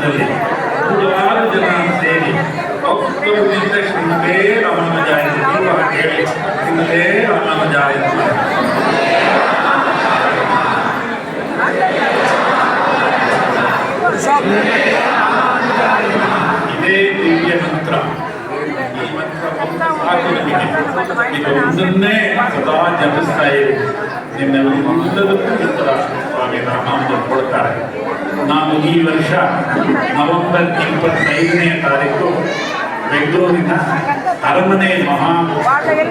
ರಾಮಾಯಣದಲ್ಲಿ ನೂರಾರು ಜನ ಸೇರಿ ಭಕ್ತರಿಂದ ಶ್ರೀಮತೇ ರಾಮಾನುಜಾಯತೆ ನೀವು ಹೇಳಿ ಶ್ರೀಮತೇ ರಾಮಾನುಜಾಯತೆ. ಇದೇ ದಿವ್ಯ ಮಂತ್ರ. ಈ ಮಂತ್ರ ಸಾಕು ನಿಮಗೆ. ಇದೊಂದನ್ನೇ ಸದಾ ಜಪಿಸ್ತಾ ಇರಿ. ನಿಮ್ಮೆಲ್ಲದಕ್ಕೂ ಉತ್ತರ ಸ್ವಾಮಿ ರಾಮಾನುಜರು ಕೊಡ್ತಾರೆ. ನಾವು ಈ ವರ್ಷ ನವೆಂಬರ್ 25ನೇ ತಾರೀಕು ಬೆಂಗಳೂರಿನ ಅರಮನೆ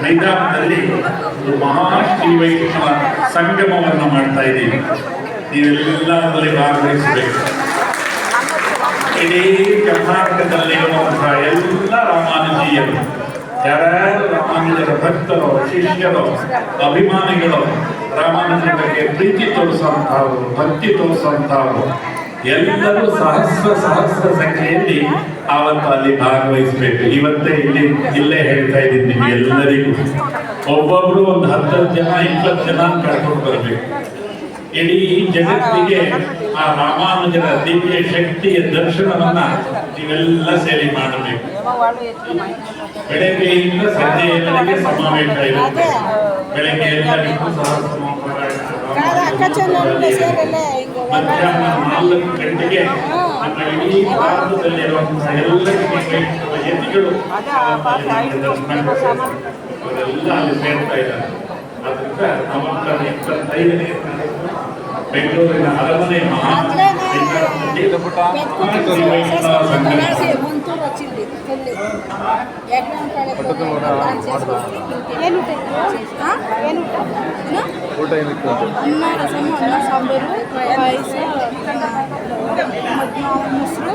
ಮೈದಾನದಲ್ಲಿ ಒಂದು ಮಹಾಶ್ರೀ ವೈಷ್ಣವ ಸಂಗಮವನ್ನು ಮಾಡ್ತಾ ಇದ್ದೀವಿ. ನೀವೆಲ್ಲ ಅದರಲ್ಲಿ ಭಾಗವಹಿಸಬೇಕು. ಇಡೀ ಕರ್ನಾಟಕದಲ್ಲಿರುವಂತಹ ಎಲ್ಲ ರಾಮಾನುಜೀಯರು, ಯಾರ್ಯಾರು ರಾಮಾನುಜರ ಭಕ್ತರು, ಶಿಷ್ಯರು, ಅಭಿಮಾನಿಗಳು, ರಾಮಾನುಜರ ಬಗ್ಗೆ ಪ್ರೀತಿ ತೋರಿಸುವಂತಹವರು, ಭಕ್ತಿ ತೋರಿಸುವಂತಹವರು ಎಲ್ಲರೂ ಸಹಸ್ರ ಸಂಖ್ಯೆಯಲ್ಲಿ ಆವತ್ತು ಅಲ್ಲಿ ಭಾಗವಹಿಸಬೇಕು. ಇವತ್ತೇ ಇಲ್ಲೇ ಹೇಳ್ತಾ ಇದ್ದೀನಿ ನಿಮ್ಗೆಲ್ಲರಿಗೂ, ಒಬ್ಬೊಬ್ರು ಒಂದು 10 ಜನ 20 ಜನ ಕರ್ಕೊಂಡು ಬರಬೇಕು. ಇಡೀ ಜಗತ್ತಿಗೆ ಆ ರಾಮಾನುಜರ ದಿವ್ಯ ಶಕ್ತಿಯ ದರ್ಶನವನ್ನ ನೀವೆಲ್ಲ ಸೇರಿ ಮಾಡಬೇಕು. ಬೆಳಗ್ಗೆಯಿಂದ ಸಂಜೆಯವರೆಗೆ ಸಮಾವೇಶ ಇರುತ್ತೆ. ಬೆಳಗ್ಗೆ ಎಲ್ಲರಿಗೂ ಮಧ್ಯಾಹ್ನ 4 ಗಂಟೆಗೆ ನಮ್ಮ ಇಡೀ ಭಾರತದಲ್ಲಿರುವಂತಹ ಎಲ್ಲ ಯತಿಗಳು ಅವರೆಲ್ಲ ಅಲ್ಲಿ ಸೇರ್ತಾ ಇದ್ದಾರೆ. ಅದರಿಂದ ನವೆಂಬರ್ 25ನೇ ಬೆಂಗಳೂರಿನ ಅರಮನೆ ಊಟ ಏನಿತ್ತು? ಅನ್ನ, ರಸಮ್, ಅನ್ನ ಸಾಂಬಾರು, ಪಾಯಸ, ಮೊಸರು,